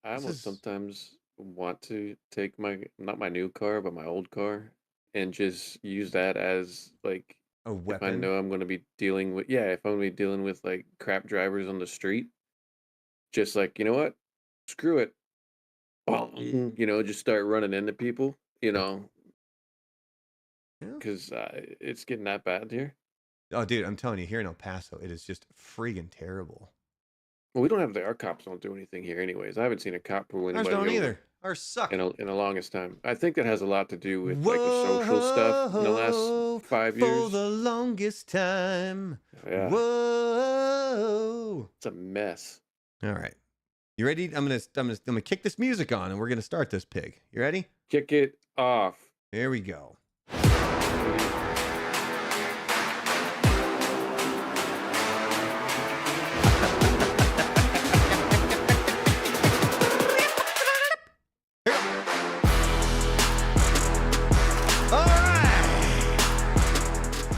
I This almost is sometimes want to take not my new car, but my old car and just use that as like a if I weapon. know I'm going to be dealing with if I'm going to be dealing with like crap drivers on the street, just like, you know what? Screw it. Just start running into people, Yeah. cuz it's getting that bad here. Oh, dude, I'm telling you, here in El Paso, it is just freaking terrible. Well, we don't have our cops don't do anything here anyways. I haven't seen a cop pull Ours anybody don't over either. Ours suck. in the longest time. I think that has a lot to do with like the social stuff in the last Whoa, 5 for years. the longest time. Yeah, Whoa. it's a mess. All right. You ready? I'm gonna kick this music on and we're gonna start this pig. You ready? Kick it off. Here we go. All right.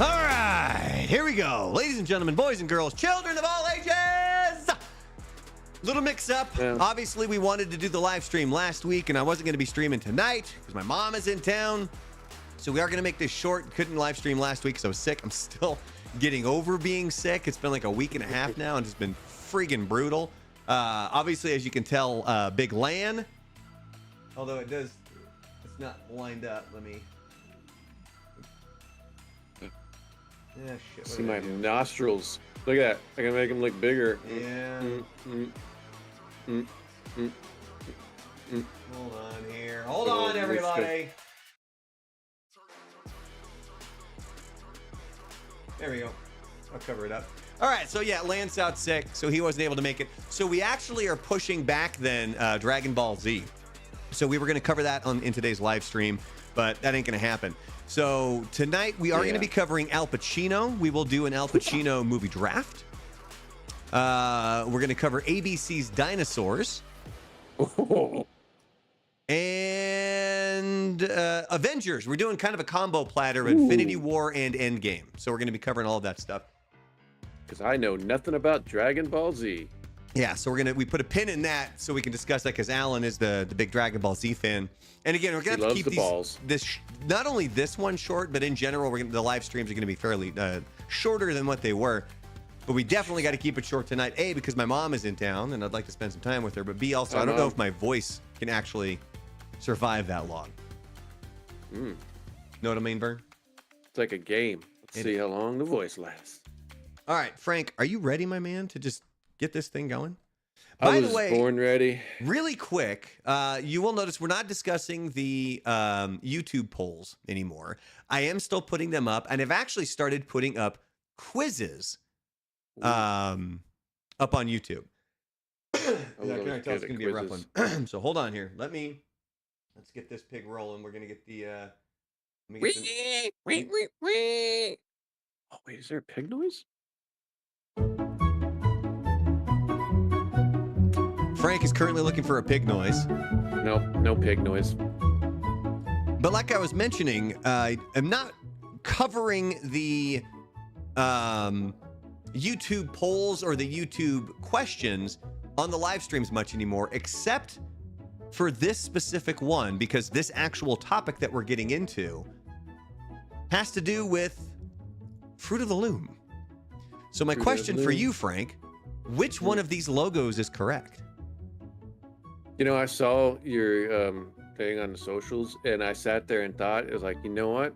All right. Here we go. Ladies and gentlemen, boys and girls, children of all ages. Little mix up. Yeah. Obviously, we wanted to do the live stream last week, and I wasn't going to be streaming tonight because my mom is in town. So we are going to make this short. Couldn't live stream last week because I was sick. I'm still getting over being sick. It's been like a week and a half now, and it's been freaking brutal. Obviously, as you can tell, big LAN. Although it's not lined up. Let me. Yeah, shit. See my nostrils. Look at that. I can make them look bigger. Yeah. Mm, mm, mm, Hold on here. Hold on, everybody. There we go. I'll cover it up. All right, so yeah, Lance out sick, so he wasn't able to make it. So we actually are pushing back then Dragon Ball Z. So we were going to cover that in today's live stream, but that ain't going to happen. So tonight we are going to be covering Al Pacino. We will do an Al Pacino movie draft. We're going to cover ABC's Dinosaurs. And Avengers. We're doing kind of a combo platter of Infinity War and Endgame. So we're going to be covering all of that stuff. Because I know nothing about Dragon Ball Z. Yeah, so we put a pin in that so we can discuss that because Alan is the big Dragon Ball Z fan. And again, we're going to have to keep this not only this one short, but in general, the live streams are going to be fairly shorter than what they were. But we definitely got to keep it short tonight. A, because my mom is in town and I'd like to spend some time with her. But B, also, I don't know if my voice can actually survive that long. Know what I mean, Vern? It's like a game. Let's see how long the voice lasts. All right, Frank, are you ready, my man, to just get this thing going? By the way, born ready. Really quick, you will notice we're not discussing the YouTube polls anymore. I am still putting them up, and I've actually started putting up quizzes up on YouTube. I can tell it's going to be a rough one. So hold on here. Let's get this pig rolling. We're going to get the... Oh, wait, is there a pig noise? Frank is currently looking for a pig noise. Nope, no pig noise. But like I was mentioning, I'm not covering the YouTube polls or the YouTube questions on the live streams much anymore, except for this specific one, because this actual topic that we're getting into has to do with Fruit of the Loom. So my question for you, Frank, which one of these logos is correct? You know, I saw your thing on the socials, and I sat there and thought, it was like, you know what?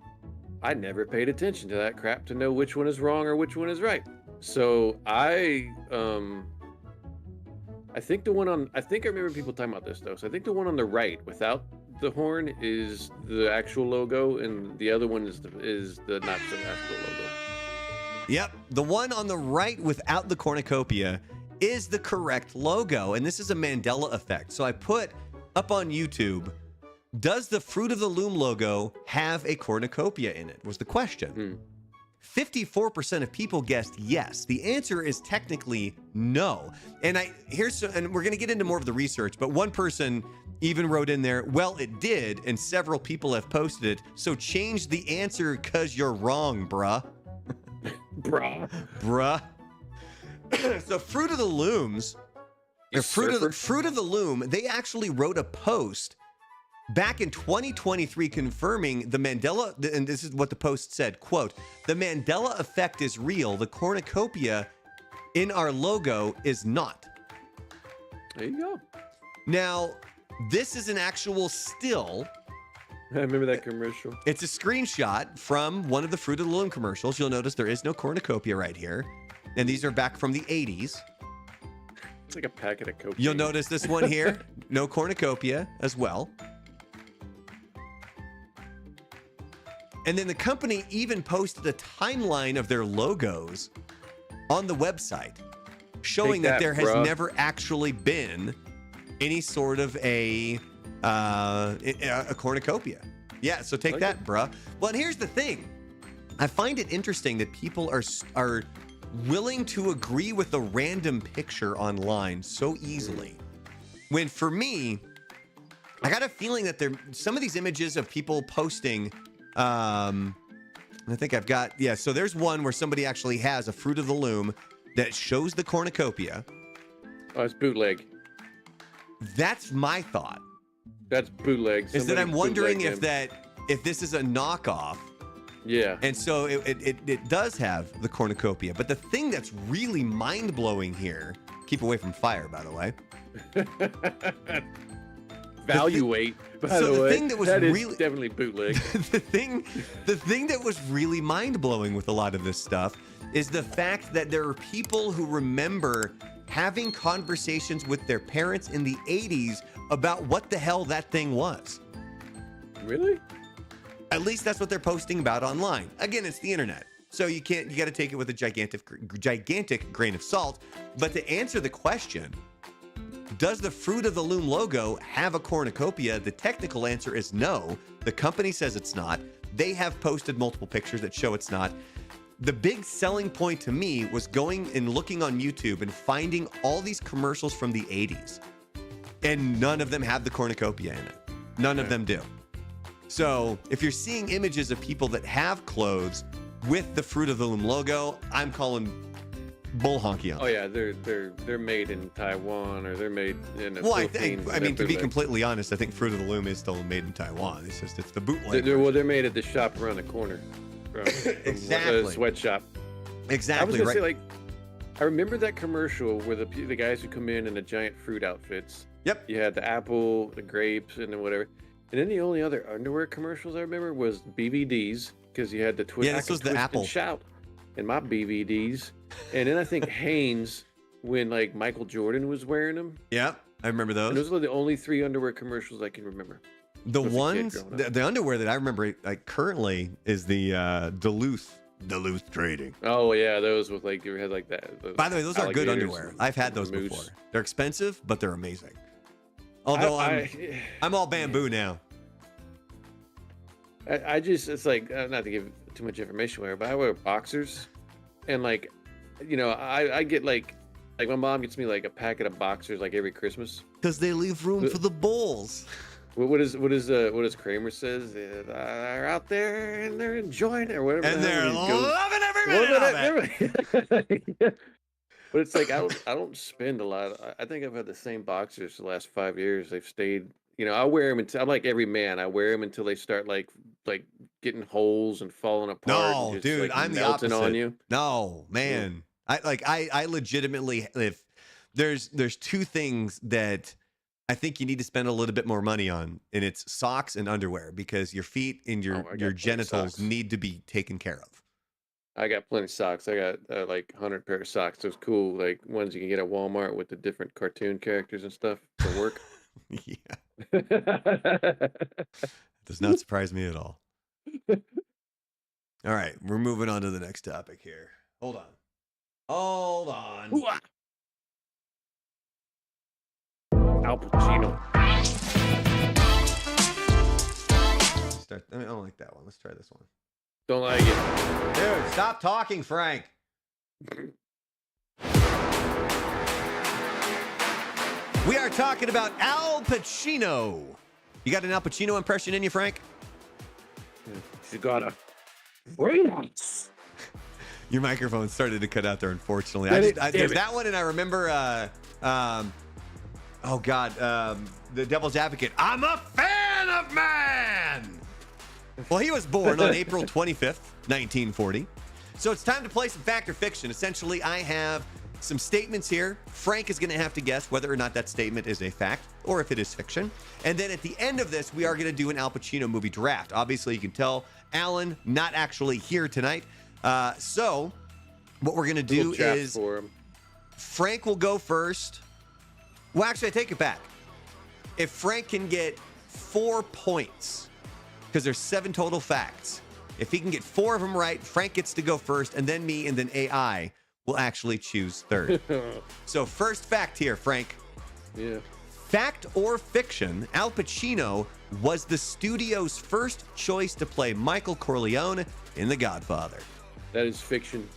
I never paid attention to that crap to know which one is wrong or which one is right. So I think I remember people talking about this though. So I think the one on the right without the horn is the actual logo, and the other one is the not so actual logo. Yep, the one on the right without the cornucopia is the correct logo, and this is a Mandela effect. So I put up on YouTube, does the Fruit of the Loom logo have a cornucopia in it, was the question. 54% of people guessed yes. The answer is technically no. And we're going to get into more of the research, but one person even wrote in there, well, it did, and several people have posted it, so change the answer because you're wrong, bruh. Bruh. So Fruit of the Looms You surfer? Fruit of the Loom, they actually wrote a post back in 2023 confirming the Mandela, and this is what the post said, quote, "The Mandela effect is real. The cornucopia in our logo is not." There you go. Now, this is an actual still. I remember that commercial. It's a screenshot from one of the Fruit of the Loom commercials. You'll notice there is no cornucopia right here. And these are back from the 80s. It's like a packet of cocaine. You'll notice this one here, no cornucopia as well. And then the company even posted a timeline of their logos on the website, showing that there has never actually been any sort of a cornucopia. Yeah, so take that, bruh. Well, and here's the thing. I find it interesting that people are willing to agree with a random picture online so easily. When for me, I got a feeling that some of these images of people posting, I think I've got, yeah, so there's one where somebody actually has a Fruit of the Loom that shows the cornucopia. Oh, it's bootleg. That's my thought. That's bootleg. Is that I'm wondering if this is a knockoff. Yeah. And so it does have the cornucopia. But the thing that's really mind-blowing here, keep away from fire, by the way. Valuate, by the way. Thing that was really definitely bootleg. the thing that was really mind-blowing with a lot of this stuff is the fact that there are people who remember having conversations with their parents in the 80s about what the hell that thing was. Really? At least that's what they're posting about online. Again, it's the internet. So you got to take it with a gigantic grain of salt. But to answer the question, does the Fruit of the Loom logo have a cornucopia? The technical answer is no. The company says it's not. They have posted multiple pictures that show it's not. The big selling point to me was going and looking on YouTube and finding all these commercials from the 80s. And none of them have the cornucopia in it. None of them do. So if you're seeing images of people that have clothes with the Fruit of the Loom logo, I'm calling bull honky on. Oh yeah, they're made in Taiwan or they're made in the Philippines. I mean, to be completely honest, I think Fruit of the Loom is still made in Taiwan. It's just the bootleg. They're made at the shop around the corner. From exactly. The sweatshop. Exactly. I was gonna say, like, I remember that commercial where the guys who come in the giant fruit outfits. Yep. You had the apple, the grapes, and then whatever. And then the only other underwear commercials I remember was BVDs, because you had the twist. Yeah, this was the apple. And shout in my BVDs. And then I think Hanes, when like Michael Jordan was wearing them. Yep, I remember those. And those were the only 3 underwear commercials I can remember. The ones, the underwear that I remember like currently is the Duluth Trading. Oh yeah, those with like you had like that. By the way, those are good underwear. I've had those before. They're expensive, but they're amazing. Although I'm all bamboo now. I just, it's like, not to give too much information away, but I wear boxers, and like, you know, I get like my mom gets me like a packet of boxers like every Christmas because they leave room for the bulls. What does Kramer says? They're out there and they're enjoying it or whatever. And they're loving every minute of it. But it's like I don't spend a lot. I think I've had the same boxers for the last 5 years. They've stayed. You know, I wear them until I'm like every man. I wear them until they start like getting holes and falling apart. No, and just, dude, like, I'm the opposite. On you. No, man. I legitimately, if there's 2 things that I think you need to spend a little bit more money on, and it's socks and underwear, because your feet and your genitals need to be taken care of. I got plenty of socks. I got like 100 pair of socks. Those cool like ones you can get at Walmart with the different cartoon characters and stuff for work. Yeah. Does not surprise me at all. All right, we're moving on to the next topic here. Hold on. Al Pacino. I don't like that one. Let's try this one. Don't like it. Dude, stop talking, Frank. We are talking about Al Pacino. You got an Al Pacino impression in you, Frank? You got a Your microphone started to cut out there, unfortunately. There's that one, and I remember Oh God, the Devil's Advocate. I'm a fan of man. Well, he was born on April 25th, 1940. So it's time to play some fact or fiction. Essentially, I have some statements here. Frank is going to have to guess whether or not that statement is a fact or if it is fiction. And then at the end of this, we are going to do an Al Pacino movie draft. Obviously, you can tell Alan not actually here tonight. So what we're going to do is Frank will go first. Well, actually, I take it back. If Frank can get 4 points, because there's 7 total facts. If he can get 4 of them right, Frank gets to go first, and then me, and then AI will actually choose third. So first fact here, Frank. Yeah. Fact or fiction, Al Pacino was the studio's first choice to play Michael Corleone in The Godfather. That is fiction.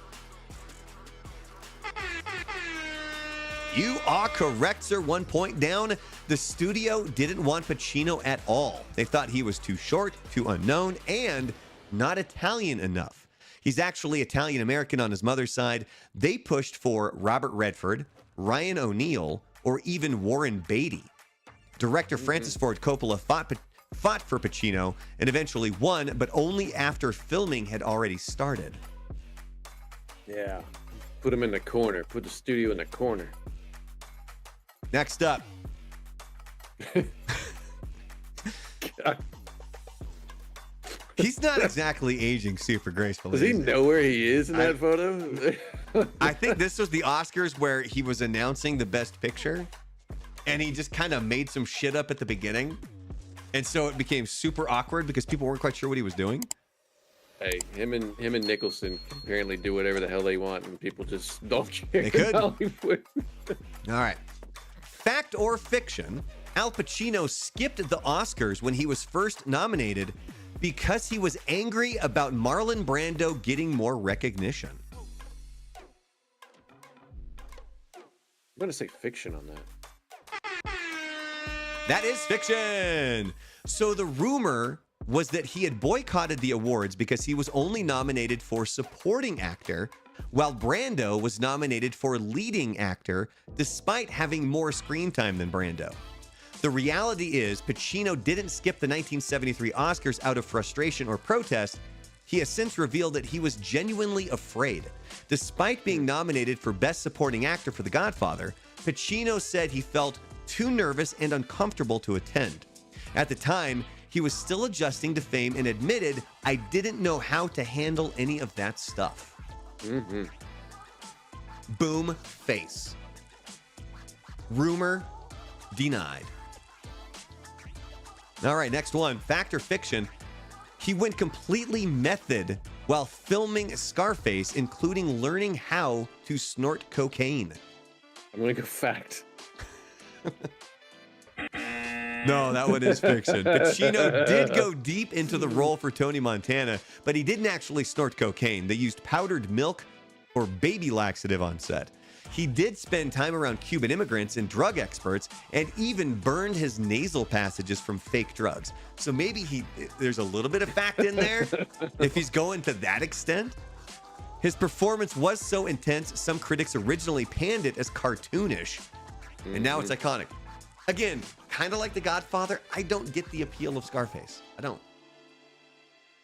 You are correct, sir. 1 point down. The studio didn't want Pacino at all. They thought he was too short, too unknown, and not Italian enough. He's actually Italian-American on his mother's side. They pushed for Robert Redford, Ryan O'Neal, or even Warren Beatty. Director Francis Ford Coppola fought for Pacino and eventually won, but only after filming had already started. Yeah. Put him in the corner. Put the studio in the corner. Next up. He's not exactly aging super gracefully. Does he know where he is in that photo? I think this was the Oscars where he was announcing the Best Picture, and he just kind of made some shit up at the beginning. And so it became super awkward because people weren't quite sure what he was doing. Hey, him and Nicholson can apparently do whatever the hell they want, and people just don't care. They could. Hollywood. All right. Fact or fiction, Al Pacino skipped the Oscars when he was first nominated because he was angry about Marlon Brando getting more recognition. I'm going to say fiction on that. That is fiction. So the rumor was that he had boycotted the awards because he was only nominated for supporting actor, while Brando was nominated for leading actor despite having more screen time than Brando. The reality is Pacino didn't skip the 1973 Oscars out of frustration or protest. He has since revealed that he was genuinely afraid. Despite being nominated for Best Supporting Actor for The Godfather, Pacino said he felt too nervous and uncomfortable to attend. At the time, he was still adjusting to fame and admitted, "I didn't know how to handle any of that stuff." Mm-hmm. Boom face. Rumor denied. All right, next one. Fact or fiction? He went completely method while filming Scarface, including learning how to snort cocaine. I'm going to go fact. No, that one is fiction. Pacino did go deep into the role for Tony Montana, but he didn't actually snort cocaine. They used powdered milk or baby laxative on set. He did spend time around Cuban immigrants and drug experts and even burned his nasal passages from fake drugs. So maybe there's a little bit of fact in there if he's going to that extent. His performance was so intense, some critics originally panned it as cartoonish, and now it's iconic. Again, kind of like The Godfather, I don't get the appeal of Scarface. I don't.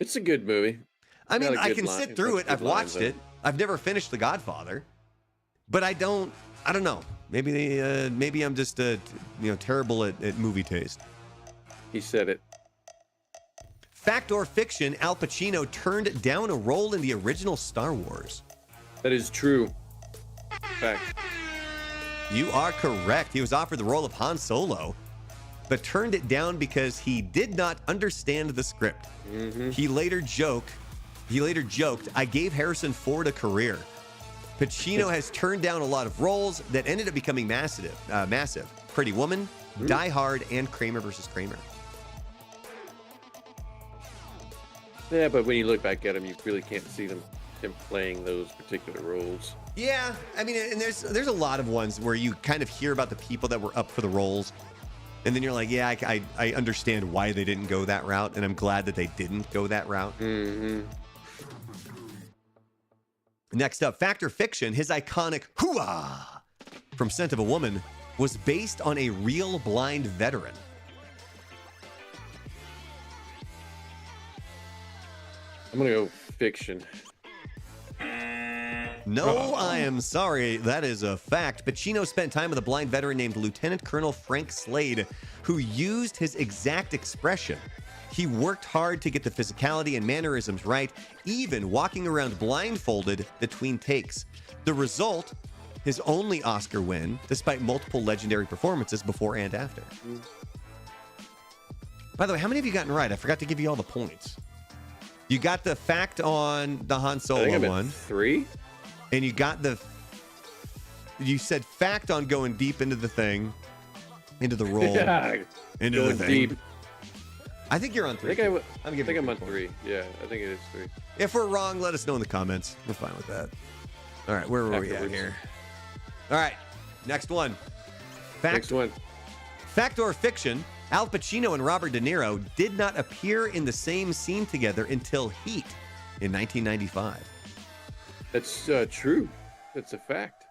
It's a good movie. I mean, I can sit through it. I've watched it. I've never finished The Godfather. But I don't know. Maybe I'm just terrible at movie taste. He said it. Fact or fiction, Al Pacino turned down a role in the original Star Wars. That is true. Fact. You are correct. He was offered the role of Han Solo, but turned it down because he did not understand the script. Mm-hmm. He later joked, "I gave Harrison Ford a career." Pacino has turned down a lot of roles that ended up becoming massive. Pretty Woman, Die Hard, and Kramer versus Kramer. Yeah, but when you look back at him, you really can't see him playing those particular roles. Yeah, I mean, and there's a lot of ones where you kind of hear about the people that were up for the roles, and then you're like, yeah, I understand why they didn't go that route, and I'm glad that they didn't go that route. Mm-hmm. Next up, fact or fiction, his iconic hoo-ah from Scent of a Woman was based on a real blind veteran? I'm gonna go fiction. No, I am sorry. That is a fact. Pacino spent time with a blind veteran named Lieutenant Colonel Frank Slade, who used his exact expression. He worked hard to get the physicality and mannerisms right, even walking around blindfolded between takes. The result, his only Oscar win, despite multiple legendary performances before and after. By the way, how many have you gotten right? I forgot to give you all the points. You got the fact on the Han I Solo think I'm at one. 3. And you got you said fact on going deep into the thing, into the role, Yeah, into going the thing. deep. I think you're on I 3. think I'm I giving think you I'm on 3 3. Yeah, I think it is 3. If we're wrong, let us know in the comments. We're fine with that. All right, where were we at Afterwards. here? All right, next one. Next one. Fact or fiction? Al Pacino and Robert De Niro did not appear in the same scene together until Heat in 1995. That's true. That's a fact.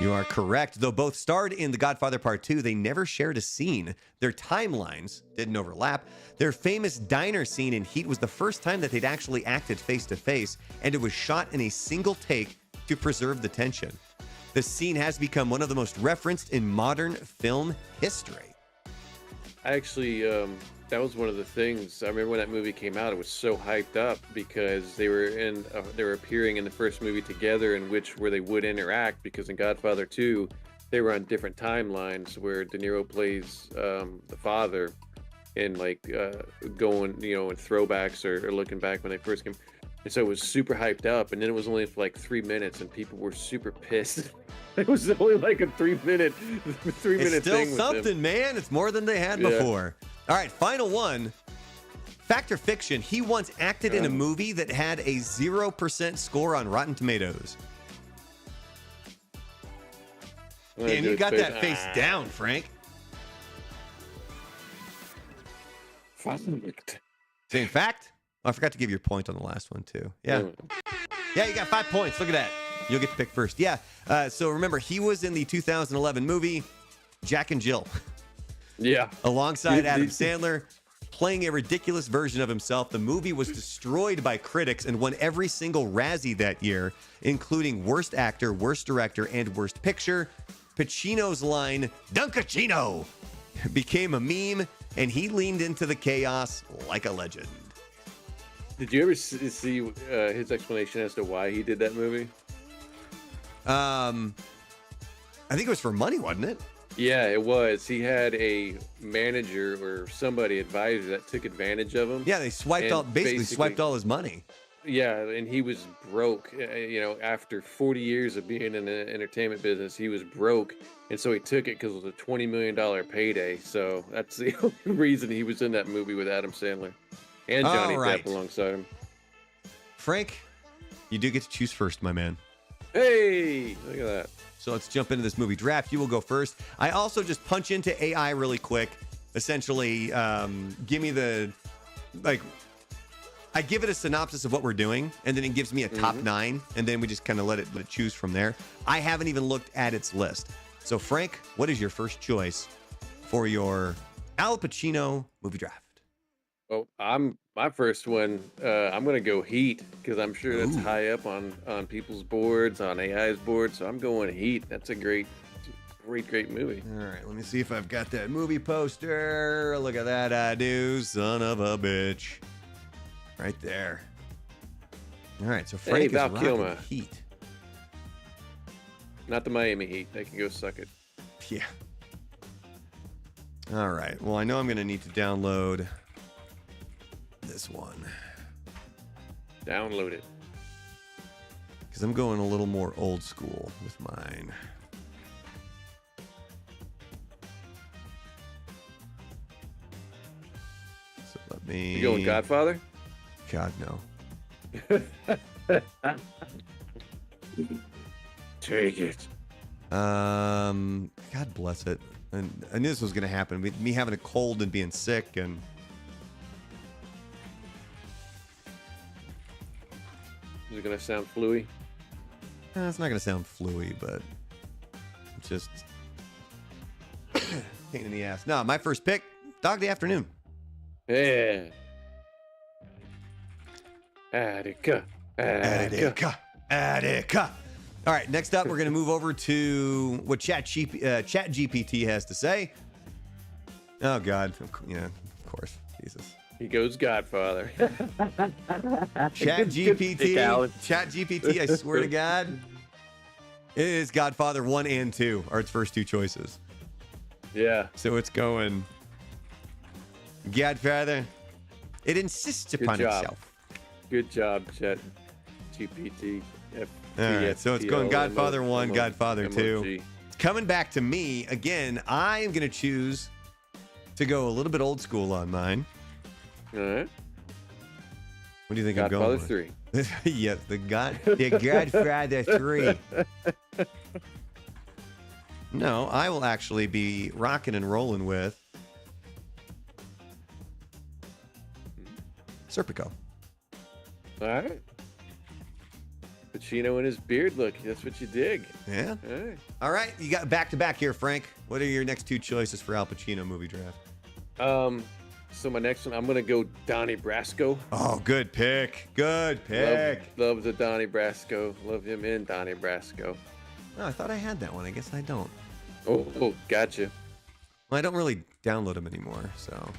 You are correct. Though both starred in The Godfather Part 2, they never shared a scene. Their timelines didn't overlap. Their famous diner scene in Heat was the first time that they'd actually acted face to face, and it was shot in a single take to preserve the tension. The scene has become one of the most referenced in modern film history. I actually, that was one of the things. I remember when that movie came out, it was so hyped up because they were appearing in the first movie together, where they would interact. Because in Godfather 2, they were on different timelines where De Niro plays the father, and going, in throwbacks or looking back when they first came. And so it was super hyped up, and then it was only for like 3 minutes, and people were super pissed. It was only like a 3-minute It's thing. still with something, them. man. It's more than they had Yeah. before. All right, final one. Fact or fiction? He once acted in a movie that had a 0% score on Rotten Tomatoes. I'm gonna And do you it got face- that face down, Frank. Saying fact? Oh, I forgot to give you a point on the last one, too. Yeah. Yeah, you got 5 points. Look at that. You'll get to pick first. Yeah. So remember, he was in the 2011 movie Jack and Jill, Yeah. alongside Adam Sandler, playing a ridiculous version of himself. The movie was destroyed by critics and won every single Razzie that year, including Worst Actor, Worst Director, and Worst Picture. Pacino's line, Dunkachino, became a meme, and he leaned into the chaos like a legend. Did you ever see his explanation as to why he did that movie? I think it was for money, wasn't it? Yeah, it was. He had a manager or somebody advisor that took advantage of him. Yeah, they swiped And basically swiped all his money. Yeah, and he was broke. After 40 years of being in the entertainment business, he was broke, and so he took it because it was a $20 million payday. So that's the only reason he was in that movie with Adam Sandler and Johnny Depp alongside him. Frank, you do get to choose first, my man. Hey, look at that. So let's jump into this movie draft. You will go first. I also just punch into AI really quick. Essentially, give me I give it a synopsis of what we're doing, and then it gives me a top 9, and then we just kind of let it choose from there. I haven't even looked at its list. So Frank, what is your first choice for your Al Pacino movie draft? Well, my first one. I'm gonna go Heat because I'm sure that's high up on people's boards, on AI's board. So I'm going Heat. That's a great movie. All right, let me see if I've got that movie poster. Look at that, I do, son of a bitch. Right there. All right, so Frank Val is rocking Kilmer. Heat. Not the Miami Heat. They can go suck it. Yeah. All right. Well, I know I'm going to need to download this one Download it. because I'm going a little more old school with mine. So let me. You going Godfather? God, no. Take it. God bless it. And I knew this was going to happen. Me having a cold and being sick, and Is it gonna sound fluey? it's not going to sound fluey, but just pain in the ass. No, my first pick, Dog Day Afternoon. Yeah. Attica. Attica. All right, next up, we're going to move over to what ChatGPT has to say. Oh, God. Yeah, of course. Jesus. He goes Godfather. ChatGPT, I swear to God, it is Godfather 1 and 2 are its first two choices. Yeah. So it's going Godfather. It insists upon itself. Good job, Chat GPT. All right, so it's going Godfather 1, Godfather 2. Coming back to me, again, I am going to choose to go a little bit old school on mine. All right. What do you think I'm going with? Godfather 3. Yes, the Godfather 3. No, I will actually be rocking and rolling with Serpico. All right. Pacino and his beard look. That's what you dig. Yeah. All right. All right. You got back to back here, Frank. What are your next two choices for Al Pacino movie draft? So my next one, I'm gonna go Donnie Brasco. Oh, good pick. Good pick. Love the Donnie Brasco. Love him in Donnie Brasco. Oh, I thought I had that one. I guess I don't. Oh, gotcha. Well, I don't really download them anymore, so.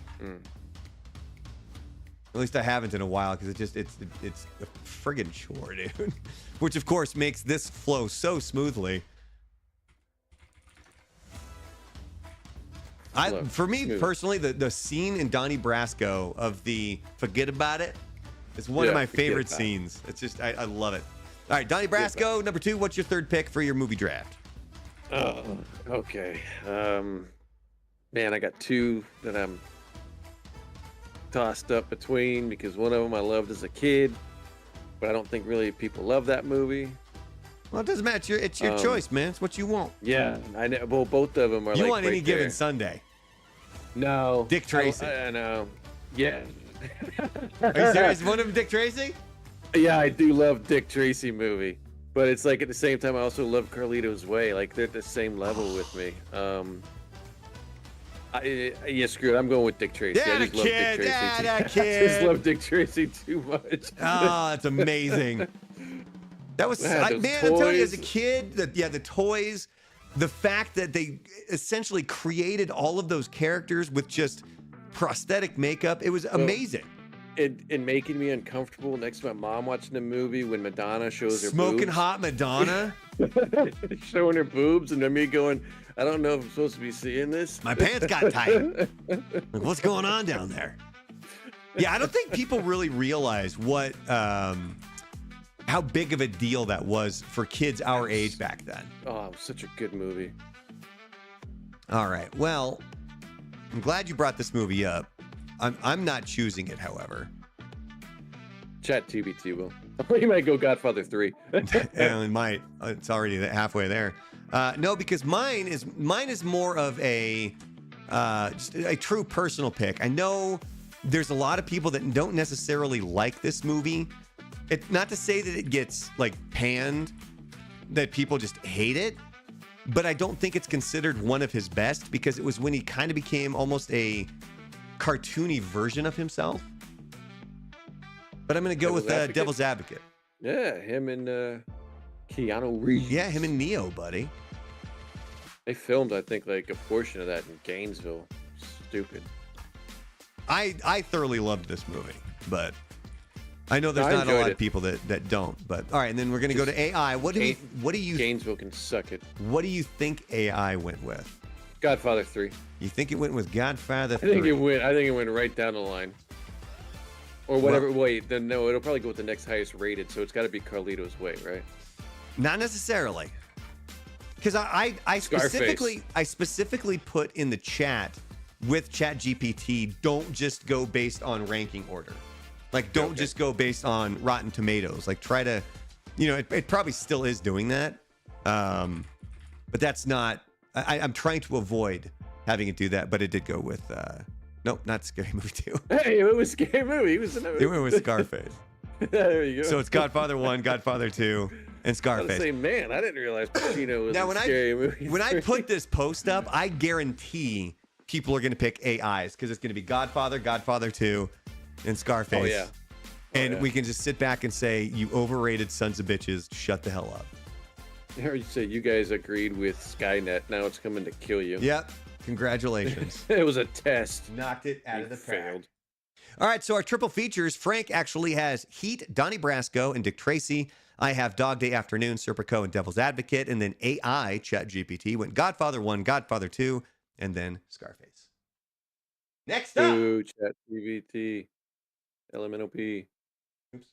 At least I haven't in a while because it's a friggin' chore, dude. Which of course makes this flow so smoothly. For me personally, the scene in Donnie Brasco of the Forget About It is one of my favorite scenes. It's just I love it. All right, Donnie Brasco, number 2. What's your third pick for your movie draft? Oh, okay. Man, I got two that I'm tossed up between because one of them I loved as a kid, but I don't think really people love that movie. Well, it doesn't matter. It's your choice, man. It's what you want. Yeah, I know. Well, both of them are. You like want right Any there. Given Sunday? No. Dick Tracy. I know. Yeah. Are you serious? One of them, Dick Tracy? Yeah, I do love Dick Tracy movie, but it's like at the same time I also love Carlito's Way. Like they're at the same level with me. Yeah, screw it. I'm going with Dick Tracy. Yeah, I just love Dick Tracy. that I kid. just love Dick Tracy too much. Oh, that's amazing. That was Man, I'm telling you, as a kid, the toys, the fact that they essentially created all of those characters with just prosthetic makeup, it was amazing. And making me uncomfortable next to my mom watching the movie when Madonna shows her Smoking boobs. hot Madonna. Showing her boobs and then me going, I don't know if I'm supposed to be seeing this. My pants got tight. Like, what's going on down there? Yeah, I don't think people really realize what how big of a deal that was for kids our age back then. Oh, it was such a good movie. All right. Well, I'm glad you brought this movie up. I'm not choosing it, however. Chat TBT will. You might go Godfather 3. And it might. It's already halfway there. No, because mine is more of a just a true personal pick. I know there's a lot of people that don't necessarily like this movie. It's not to say that it gets like panned, that people just hate it, but I don't think it's considered one of his best because it was when he kind of became almost a cartoony version of himself. But I'm going to go with Devil's Advocate. Yeah, him and Keanu Reeves. Yeah, him and Neo, buddy. They filmed, I think, like a portion of that in Gainesville. Stupid. I thoroughly loved this movie, but I know there's not a lot of people that don't. But all right, and then we're going to go to AI. What do you Gainesville can suck it. What do you think AI went with? Godfather 3. You think it went with Godfather 3? I think it went right down the line. Or whatever. Well, wait, then no, it'll probably go with the next highest rated, so it's got to be Carlito's Way, right? Not necessarily. Because I specifically put in the chat with ChatGPT, don't just go based on ranking order. Like, don't just go based on Rotten Tomatoes. Like, try to, it probably still is doing that. But that's not, I'm trying to avoid having it do that, but it did go with, nope, not Scary Movie 2. Hey, it was Scary Movie. He was in that movie. It went with Scarface. There you go. So it's Godfather 1, Godfather 2. and I was Scarface. saying, man, I didn't realize Pacino was Now, in scary movies. when I put this post up, I guarantee people are going to pick AIs because it's going to be Godfather, Godfather 2, and Scarface. Oh, yeah. And we can just sit back and say, you overrated sons of bitches, shut the hell up. I heard you say you guys agreed with Skynet. Now it's coming to kill you. Yep. Congratulations. It was a test. Knocked it out You of the park. failed. All right, so our triple features, Frank actually has Heat, Donnie Brasco, and Dick Tracy. I have Dog Day Afternoon, Serpico, and Devil's Advocate. And then AI, ChatGPT, went Godfather 1, Godfather 2, and then Scarface. Next up. Ooh, ChatGPT. LMNOP. Oops.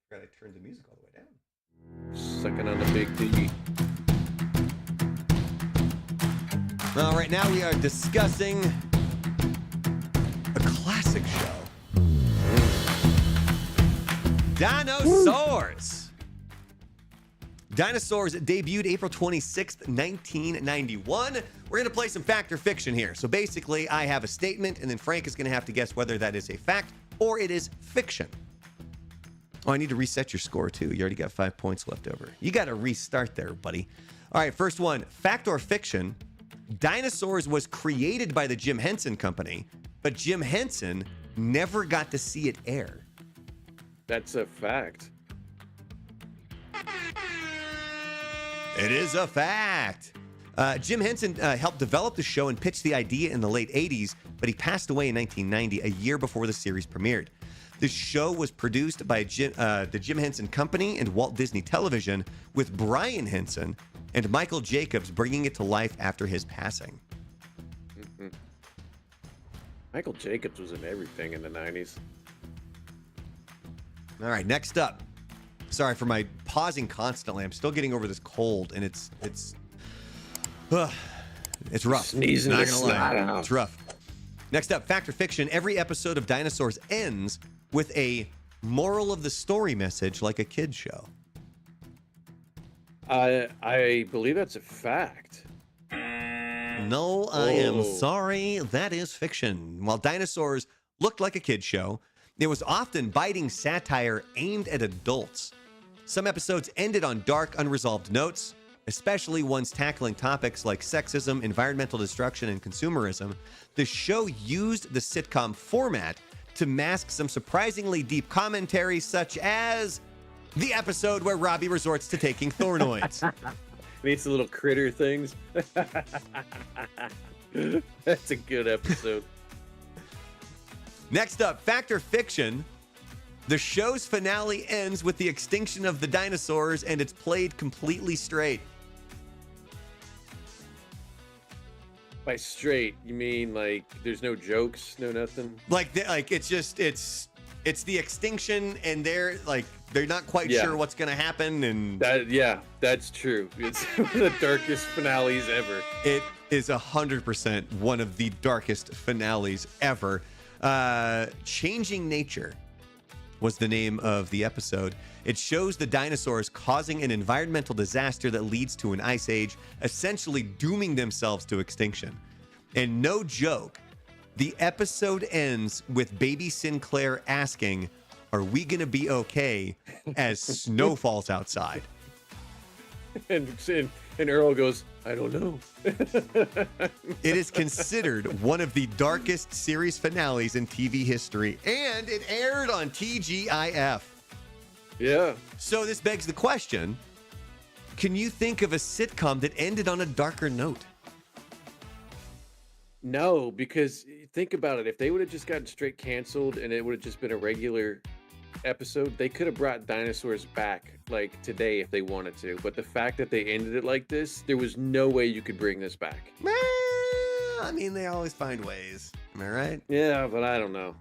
Forgot I turned the music all the way down. Sucking on the big D. Well, right now we are discussing a classic show. Dinosaurs. Dinosaurs debuted April 26th, 1991. We're going to play some fact or fiction here. So basically, I have a statement, and then Frank is going to have to guess whether that is a fact or it is fiction. Oh, I need to reset your score, too. You already got 5 points left over. You got to restart there, buddy. All right, first one. Fact or fiction? Dinosaurs was created by the Jim Henson Company, but Jim Henson never got to see it air. That's a fact. It is a fact. Jim Henson helped develop the show and pitched the idea in the late 80s, but he passed away in 1990, a year before the series premiered. The show was produced by the Jim Henson Company and Walt Disney Television, with Brian Henson and Michael Jacobs bringing it to life after his passing. Mm-hmm. Michael Jacobs was in everything in the 90s. All right, next up. Sorry for my pausing constantly. I'm still getting over this cold, and it's rough. Sneezing Not the gonna snot lie. out. It's rough. Next up, fact or fiction. Every episode of Dinosaurs ends with a moral of the story message, like a kid's show. I believe that's a fact. No, I am sorry. That is fiction. While Dinosaurs looked like a kid's show, it was often biting satire aimed at adults. Some episodes ended on dark, unresolved notes, especially ones tackling topics like sexism, environmental destruction, and consumerism. The show used the sitcom format to mask some surprisingly deep commentary, such as the episode where Robbie resorts to taking Thornoids. Needs the little critter things. That's a good episode. Next up, fact or fiction. The show's finale ends with the extinction of the dinosaurs, and it's played completely straight. By straight, you mean like there's no jokes, no nothing? Like it's just it's the extinction, and they're not quite sure what's gonna happen, and that's true. It's one of the darkest finales ever. it is 100% one of the darkest finales ever. Changing Nature was the name of the episode. It shows the dinosaurs causing an environmental disaster that leads to an ice age, essentially dooming themselves to extinction. And no joke, the episode ends with baby Sinclair asking, "Are we gonna be okay?" as snow falls outside. And Earl goes, "I don't know." It is considered one of the darkest series finales in TV history, and it aired on TGIF. Yeah. So this begs the question, can you think of a sitcom that ended on a darker note? No, because think about it. If they would have just gotten straight canceled and it would have just been a regular episode, they could have brought dinosaurs back like today if they wanted to. But the fact that they ended it like this, there was no way you could bring this back. I mean, they always find ways. Am I right? Yeah, but I don't know.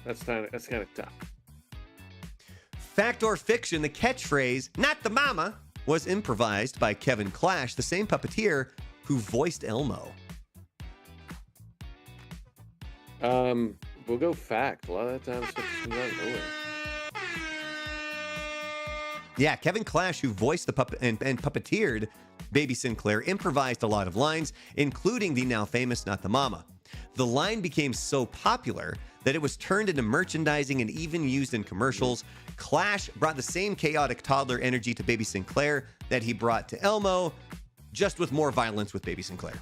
That's kind of tough. Fact or fiction, the catchphrase, "Not the mama," was improvised by Kevin Clash, the same puppeteer who voiced Elmo. We'll go fact. A lot of the times stuff comes out of nowhere. Yeah, Kevin Clash, who voiced the puppet and puppeteered Baby Sinclair, improvised a lot of lines, including the now famous "Not the Mama." The line became so popular that it was turned into merchandising and even used in commercials. Clash brought the same chaotic toddler energy to Baby Sinclair that he brought to Elmo, just with more violence with Baby Sinclair.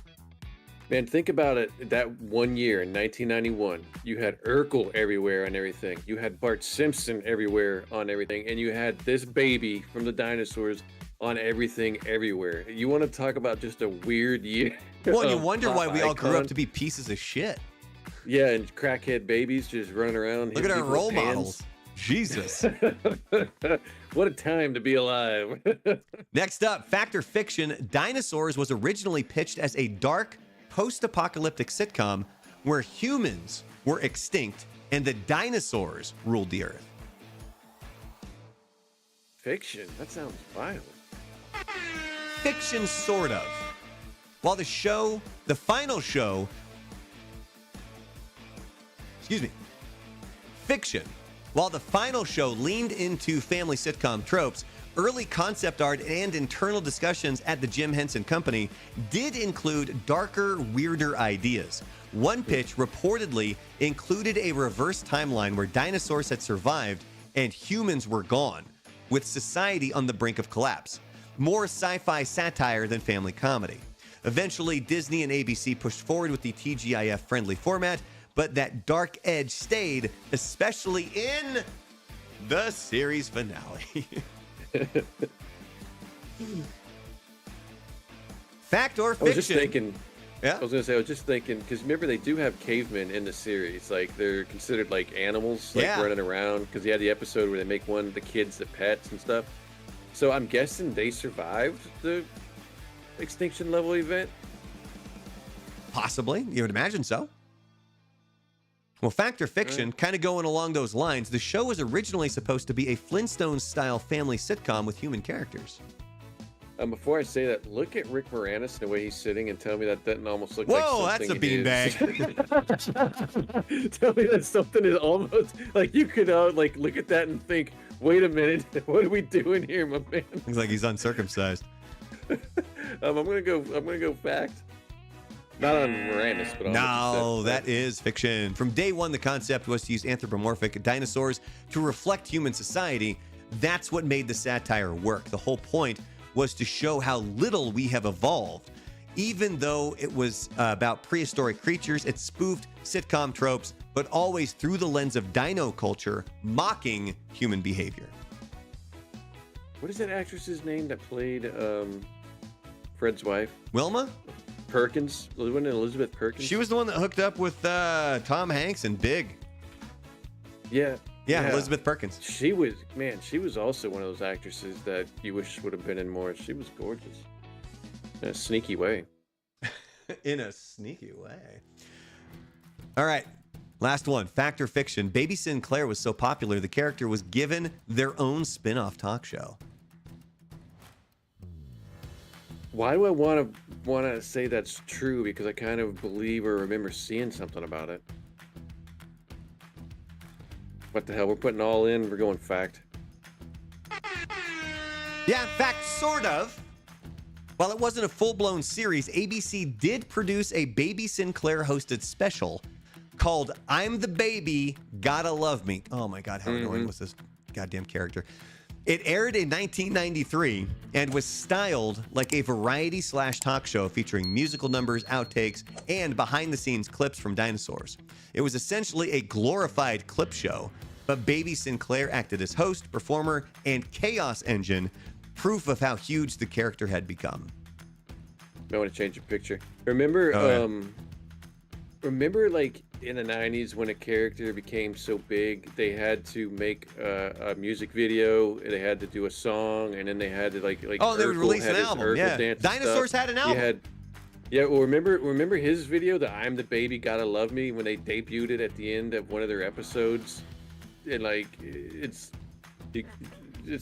Man, think about it. That one year in 1991, you had Urkel everywhere on everything. You had Bart Simpson everywhere on everything. And you had this baby from the Dinosaurs on everything everywhere. You want to talk about just a weird year? Well, and you wonder why we all grew up icon. to be pieces of shit. Yeah, and crackhead babies just running around. Look at our role models. Jesus. What a time to be alive. Next up, fact or fiction, Dinosaurs was originally pitched as a dark, post-apocalyptic sitcom where humans were extinct and the dinosaurs ruled the earth. Fiction? That sounds violent. Fiction, sort of. While the final show, fiction. While the final show leaned into family sitcom tropes, early concept art and internal discussions at the Jim Henson Company did include darker, weirder ideas. One pitch reportedly included a reverse timeline where dinosaurs had survived and humans were gone, with society on the brink of collapse. More sci-fi satire than family comedy. Eventually, Disney and ABC pushed forward with the TGIF-friendly format, but that dark edge stayed, especially in the series finale. Fact or fiction? I was just thinking. Yeah. I was just thinking because remember they do have cavemen in the series. Like they're considered like animals, like running around. Because you had the episode where they make one of the kids the pets and stuff. So I'm guessing they survived the extinction level event. Possibly, you would imagine so. Well, fact or fiction, kind of going along those lines, the show was originally supposed to be a Flintstones-style family sitcom with human characters. Before I say that, look at Rick Moranis and the way he's sitting and tell me that doesn't almost look Whoa, like that's a something beanbag. Tell me that something is almost like you could like look at that and think, wait a minute, what are we doing here, my man? Looks like he's uncircumcised. I'm gonna go fact. Not on Moranis, but on No, that is fiction. From day one, the concept was to use anthropomorphic dinosaurs to reflect human society. That's what made the satire work. The whole point was to show how little we have evolved. Even though it was about prehistoric creatures, it spoofed sitcom tropes, but always through the lens of dino culture, mocking human behavior. What is that actress's name that played Fred's wife? Wilma? Perkins? Wasn't it Elizabeth Perkins? She was the one that hooked up with Tom Hanks and Big. Yeah, Elizabeth Perkins. She was also one of those actresses that you wish would have been in more. She was gorgeous. In a sneaky way. In a sneaky way. All right. Last one. Fact or fiction. Baby Sinclair was so popular, the character was given their own spin-off talk show. Why do I want to say that's true? Because I kind of believe or remember seeing something about it. What the hell? We're putting all in. We're going fact. Yeah, fact, sort of. While it wasn't a full-blown series, ABC did produce a Baby Sinclair hosted special called I'm the Baby, Gotta Love Me. Oh my God, how annoying was this goddamn character? It aired in 1993 and was styled like a variety/talk show featuring musical numbers, outtakes, and behind-the-scenes clips from Dinosaurs. It was essentially a glorified clip show, but Baby Sinclair acted as host, performer, and chaos engine, proof of how huge the character had become. I want to change the picture. Remember, remember like in the 90s when a character became so big, they had to make a music video, they had to do a song, and then they had to like they would release an album. Yeah, Dinosaurs had an album. Well, remember his video, the I'm the Baby, Gotta Love Me, when they debuted it at the end of one of their episodes, and like it's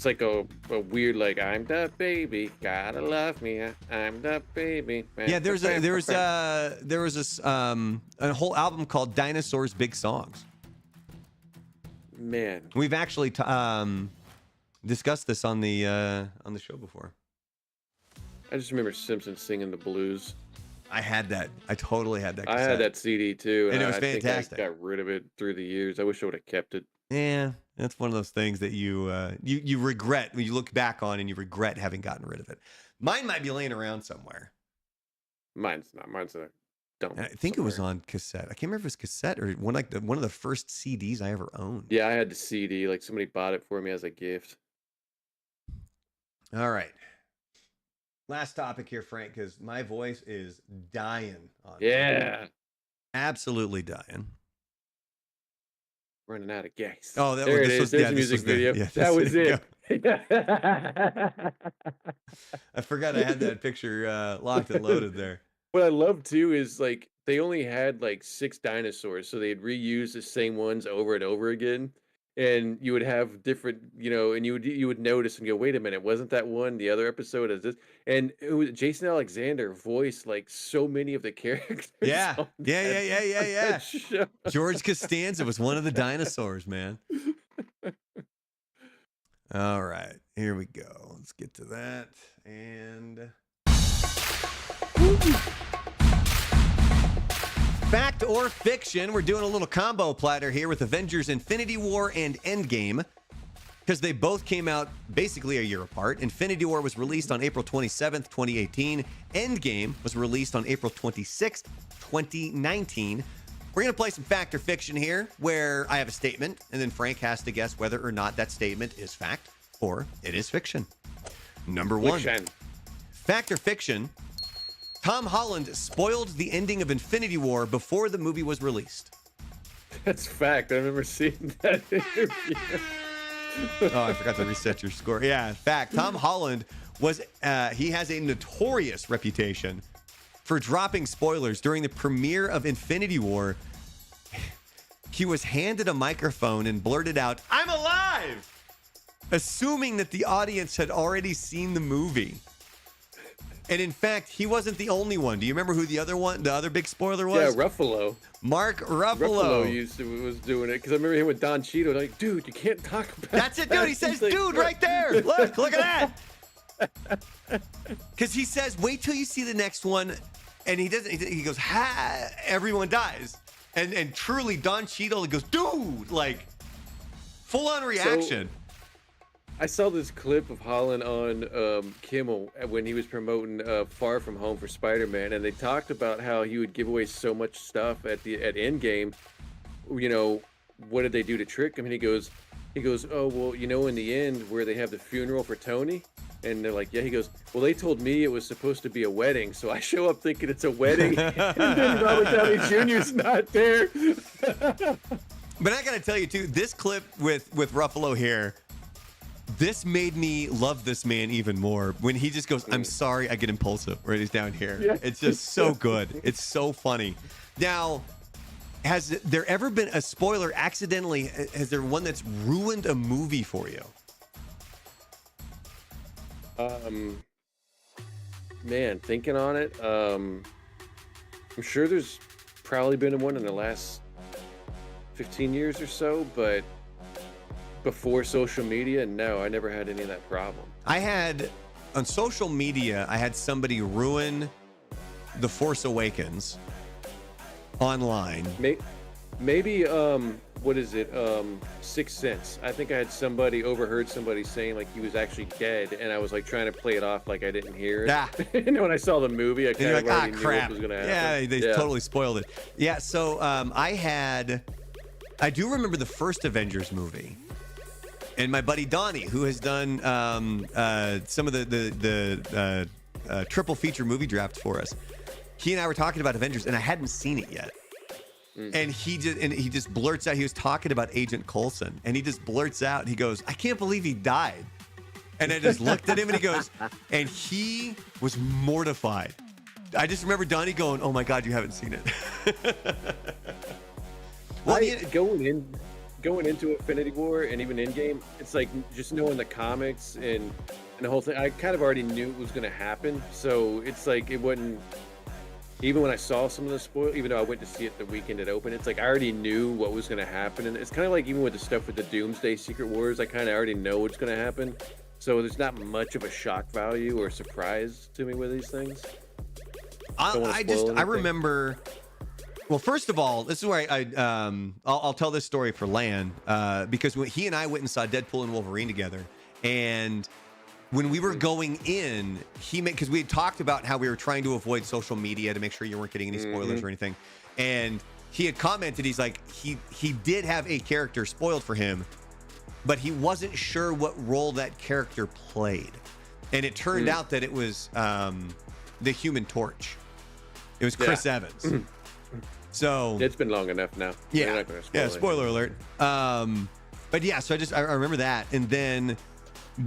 like a weird like I'm the baby, gotta love me, I'm the baby. Yeah, there was this a whole album called Dinosaurs Big Songs. Man, we've actually discussed this on the show before. I just remember Simpson singing the blues. I had that. I totally had that I cassette. had that CD too, And it and was I think fantastic. I got rid of it through the years. I wish I would have kept it. Yeah, that's one of those things that you regret when you look back on, and you regret having gotten rid of it. Mine might be laying around somewhere. Mine's not. Mine's a dump. And I think it was somewhere. on cassette. I can't remember if it was cassette or one of the first CDs I ever owned. Yeah, I had the CD. Like somebody bought it for me as a gift. All right. Last topic here, Frank, because my voice is dying on me. Yeah, Absolutely dying. running out of gas. Oh, that There was it this is. was There's yeah, the this music was the video. yeah, That was there you it. I forgot I had that picture locked and loaded there. What I love too is like they only had like 6 dinosaurs, so they'd reuse the same ones over and over again. And you would have different, and you would notice and go, wait a minute, wasn't that one the other episode as this? And it was Jason Alexander voiced like so many of the characters. Yeah. on Yeah. that show. George Costanza was one of the dinosaurs, man. All right, here we go. Let's get to that. And fact or fiction, we're doing a little combo platter here with Avengers Infinity War and Endgame, because they both came out basically a year apart. Infinity War was released on April 27th, 2018. Endgame was released on April 26th, 2019. We're going to play some fact or fiction here, where I have a statement, and then Frank has to guess whether or not that statement is fact or it is fiction. Number one. Fiction. Fact or fiction, Tom Holland spoiled the ending of Infinity War before the movie was released. That's fact. I remember seeing that interview. Oh, I forgot to reset your score. Yeah, fact. Tom Holland he has a notorious reputation for dropping spoilers. During the premiere of Infinity War, he was handed a microphone and blurted out, "I'm alive!" assuming that the audience had already seen the movie. And in fact, he wasn't the only one. Do you remember who the other big spoiler was? Yeah, Ruffalo. Mark Ruffalo. Was doing it because I remember him with Don Cheadle. Like, dude, you can't talk about. That's it, dude. He says, like, dude, right there. Look at that. Because he says, wait till you see the next one. And he doesn't. He goes, ha, everyone dies. And truly, Don Cheadle goes, dude, like, full on reaction. I saw this clip of Holland on Kimmel when he was promoting Far From Home for Spider-Man, and they talked about how he would give away so much stuff at Endgame. What did they do to trick him? And he goes, oh well, in the end where they have the funeral for Tony, and they're like, yeah. He goes, well, they told me it was supposed to be a wedding, so I show up thinking it's a wedding, and then Robert Downey Jr.'s not there. But I gotta tell you too, this clip with Ruffalo here. This made me love this man even more when he just goes, I'm sorry, I get impulsive, right? He's down here. Yeah. It's just so good. It's so funny. Now, has there ever been a spoiler accidentally? Has there one that's ruined a movie for you? Man, thinking on it, I'm sure there's probably been one in the last 15 years or so, but before social media, no, I never had any of that problem. On social media, I had somebody ruin The Force Awakens online. Maybe what is it? Sixth Sense. I think I had overheard somebody saying like he was actually dead, and I was like trying to play it off like I didn't hear it. Ah. And when I saw the movie, I kind of already knew what was going to happen. Yeah, they totally spoiled it. Yeah, so I do remember the first Avengers movie. And my buddy Donnie, who has done some of the triple feature movie draft for us, he and I were talking about Avengers, and I hadn't seen it yet. And he just blurts out. He was talking about Agent Coulson, and he just blurts out. He goes, "I can't believe he died." And I just looked at him, and he goes, and he was mortified. I just remember Donnie going, "Oh my God, you haven't seen it." Well, going into Infinity War and even Endgame, it's like just knowing the comics and the whole thing. I kind of already knew it was going to happen, so it's like it wasn't. Even when I saw some of the spoil, even though I went to see it the weekend it opened, it's like I already knew what was going to happen, and it's kind of like even with the stuff with the Doomsday Secret Wars, I kind of already know what's going to happen, so there's not much of a shock value or surprise to me with these things. Don't wanna spoil I anything. remember. Well, first of all, this is where I'll tell this story for Lan because when he and I went and saw Deadpool and Wolverine together, and when we were going in, because we had talked about how we were trying to avoid social media to make sure you weren't getting any spoilers or anything, and he had commented, he's like, he did have a character spoiled for him, but he wasn't sure what role that character played, and it turned out that it was the Human Torch. It was Chris Evans. So It's been long enough now. We're not gonna spoil spoiler alert. But yeah, so I remember that, and then,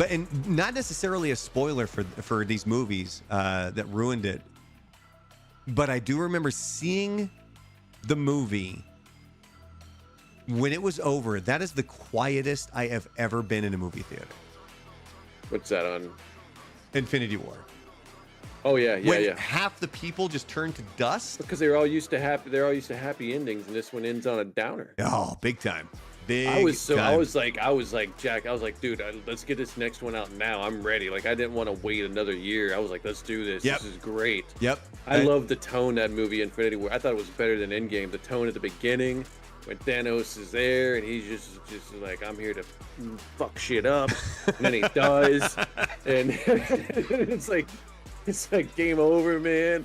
and not necessarily a spoiler for these movies that ruined it, but I do remember seeing the movie when it was over. That is the quietest I have ever been in a movie theater. What's that on? Infinity War. Oh yeah, When half the people just turned to dust. Because they're all used to happy endings, and this one ends on a downer. Oh, big time. I was like, Jack, I was like, dude, let's get this next one out now. I'm ready. Like, I didn't want to wait another year. I was like, let's do this. Yep. This is great. Yep. I love the tone of that movie, Infinity War. I thought it was better than Endgame. The tone at the beginning, when Thanos is there, and he's just like, I'm here to fuck shit up, and then he does, and it's like game over, man.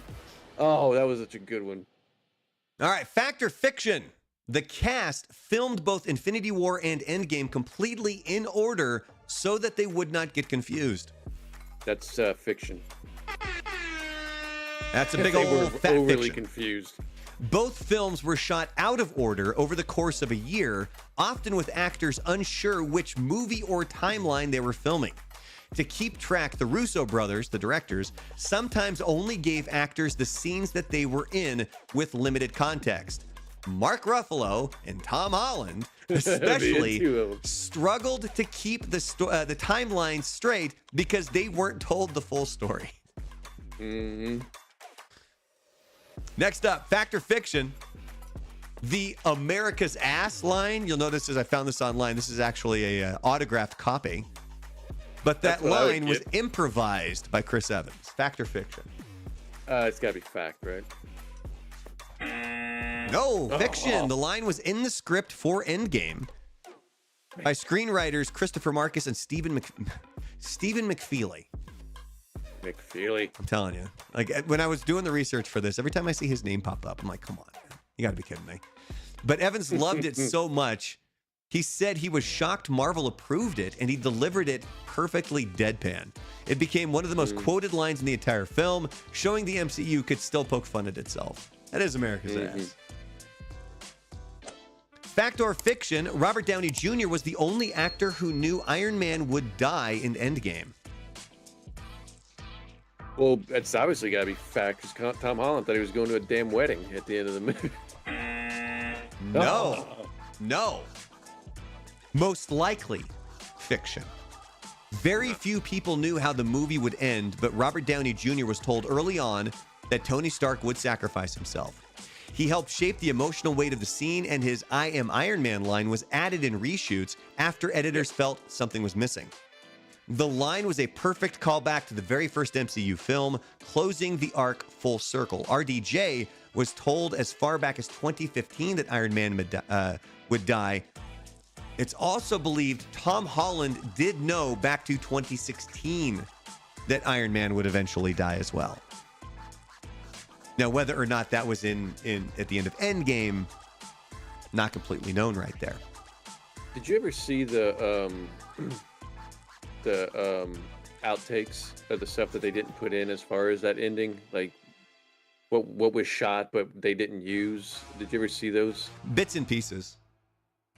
Oh, that was such a good one. All right, fact or fiction? The cast filmed both Infinity War and Endgame completely in order so that they would not get confused. That's fiction. That's a big They were old fat overly fiction. confused. Both films were shot out of order over the course of a year, often with actors unsure which movie or timeline they were filming. To keep track, the Russo brothers, the directors, sometimes only gave actors the scenes that they were in with limited context. Mark Ruffalo and Tom Holland especially struggled to keep the timeline straight because they weren't told the full story. Next up, fact or fiction? The America's ass line. You'll notice as I found this online, this is actually a autographed copy. But that line was improvised by Chris Evans. Fact or fiction? It's got to be fact, right? No, fiction. The line was in the script for Endgame by screenwriters Christopher Marcus and Stephen McFeely. McFeely. I'm telling you. Like, when I was doing the research for this, every time I see his name pop up, I'm like, come on, man. You got to be kidding me. But Evans loved it so much, he said he was shocked Marvel approved it, and he delivered it perfectly deadpan. It became one of the most quoted lines in the entire film, showing the MCU could still poke fun at itself. That is America's ass. Fact or fiction, Robert Downey Jr. was the only actor who knew Iron Man would die in Endgame. Well, it's obviously got to be fact because Tom Holland thought he was going to a damn wedding at the end of the movie. No. Most likely fiction. Very few people knew how the movie would end, but Robert Downey Jr. was told early on that Tony Stark would sacrifice himself. He helped shape the emotional weight of the scene, and his I am Iron Man line was added in reshoots after editors felt something was missing. The line was a perfect callback to the very first MCU film, closing the arc full circle. RDJ was told as far back as 2015 that Iron Man would die. It's also believed Tom Holland did know back to 2016 that Iron Man would eventually die as well. Now, whether or not that was in at the end of Endgame, not completely known right there. Did you ever see the outtakes of the stuff that they didn't put in as far as that ending? Like what was shot but they didn't use? Did you ever see those? Bits and pieces.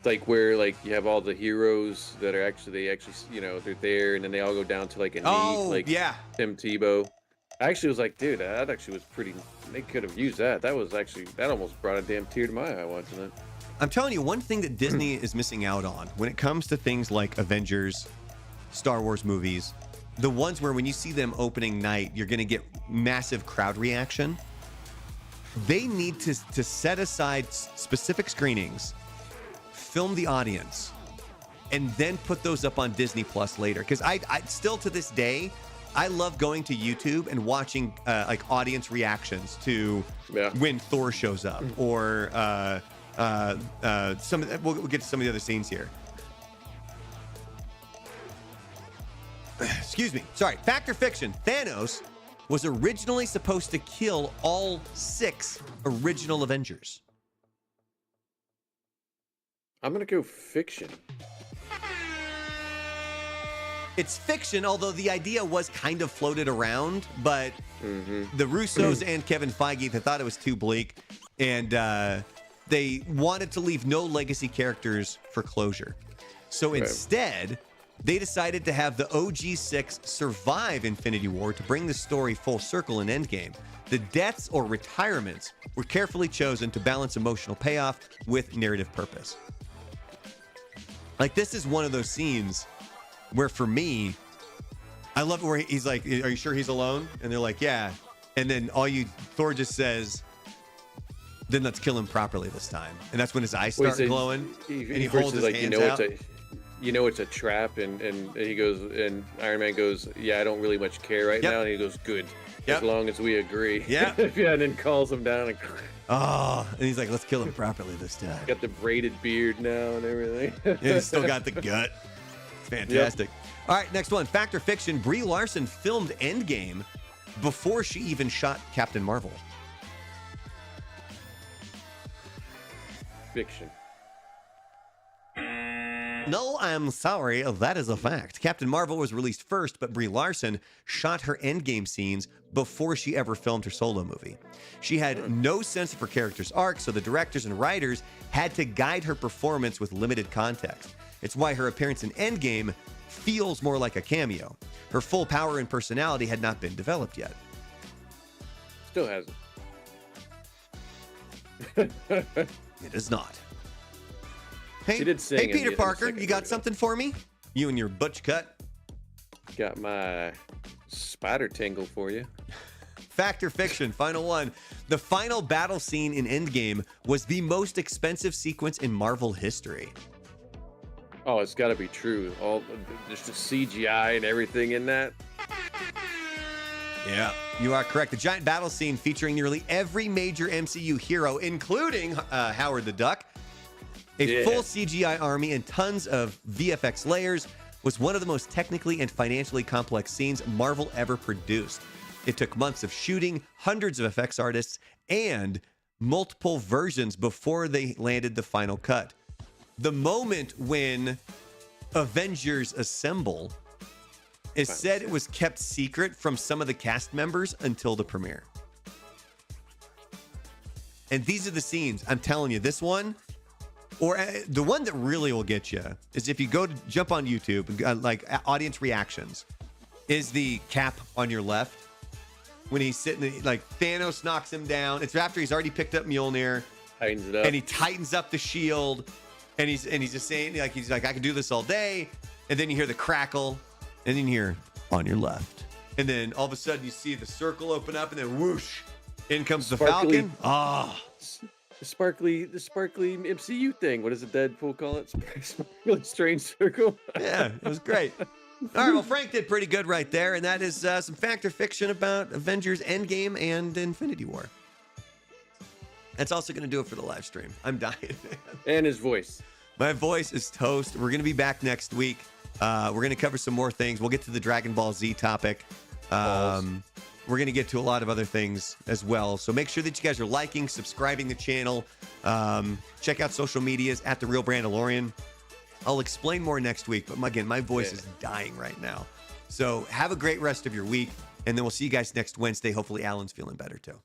Like where like you have all the heroes that are actually you know, they're there and then they all go down to like a knee, like Tim Tebow. I actually was like, dude, that actually was pretty. They could have used that. That almost brought a damn tear to my eye watching it. I'm telling you, one thing that Disney is missing out on when it comes to things like Avengers, Star Wars movies, the ones where when you see them opening night, you're going to get massive crowd reaction. They need to set aside specific screenings, film the audience, and then put those up on Disney Plus later. Because I still to this day, I love going to YouTube and watching like audience reactions to when Thor shows up, or some. We'll get to some of the other scenes here. Excuse me. Sorry. Fact or fiction? Thanos was originally supposed to kill all 6 original Avengers. I'm gonna go fiction. It's fiction, although the idea was kind of floated around, but the Russos and Kevin Feige, they thought it was too bleak, and they wanted to leave no legacy characters for closure. So instead, they decided to have the OG6 survive Infinity War to bring the story full circle in Endgame. The deaths or retirements were carefully chosen to balance emotional payoff with narrative purpose. Like, this is one of those scenes where, for me, I love it where he's like, "Are you sure he's alone?" And they're like, "Yeah." And then Thor just says, "Then let's kill him properly this time." And that's when his eyes start glowing. And he holds his hands out. You know it's a trap, and he goes, and Iron Man goes, "Yeah, I don't really much care right now." And he goes, "Good, as long as we agree." Yeah. And then calls him down. And he's like, "Let's kill him properly this time." Got the braided beard now and everything. And he's still got the gut. It's fantastic. All right, next one. Fact or fiction? Brie Larson filmed Endgame before she even shot Captain Marvel. Fiction. No, I'm sorry. That is a fact. Captain Marvel was released first, but Brie Larson shot her Endgame scenes before she ever filmed her solo movie. She had no sense of her character's arc, so the directors and writers had to guide her performance with limited context. It's why her appearance in Endgame feels more like a cameo. Her full power and personality had not been developed yet. Still hasn't. It is not. Hey, She did sing hey in Peter the Parker, second you got movie. something for me? You and your butch cut. Got my spider tingle for you. Fact or fiction? Final one. The final battle scene in Endgame was the most expensive sequence in Marvel history. Oh, it's got to be true. All just the CGI and everything in that. Yeah, you are correct. The giant battle scene featuring nearly every major MCU hero, including Howard the Duck, a full CGI army, and tons of VFX layers, was one of the most technically and financially complex scenes Marvel ever produced. It took months of shooting, hundreds of effects artists, and multiple versions before they landed the final cut. The moment when Avengers assemble is said it was kept secret from some of the cast members until the premiere. And these are the scenes. I'm telling you, this one, or the one that really will get you, is if you go to jump on YouTube and like audience reactions, is the Cap on your left when he's sitting, like Thanos knocks him down. It's after he's already picked up Mjolnir, Tightens it up. and he tightens up the shield, and he's just saying, like, he's like, "I can do this all day," and then you hear the crackle, and then you hear "on your left," and then all of a sudden you see the circle open up, and then whoosh, in comes the Sparkly- Falcon. Ah. The sparkly MCU thing. What does the Deadpool call it? Really strange circle. Yeah, it was great. All right, well, Frank did pretty good right there, and that is some fact or fiction about Avengers Endgame and Infinity War. That's also going to do it for the live stream. I'm dying, man. And his voice. My voice is toast. We're going to be back next week. We're going to cover some more things. We'll get to the Dragon Ball Z topic. We're going to get to a lot of other things as well. So make sure that you guys are liking, subscribing the channel. Check out social medias at The Real Brandalorian. I'll explain more next week. But again, my voice is dying right now. So have a great rest of your week. And then we'll see you guys next Wednesday. Hopefully Alan's feeling better too.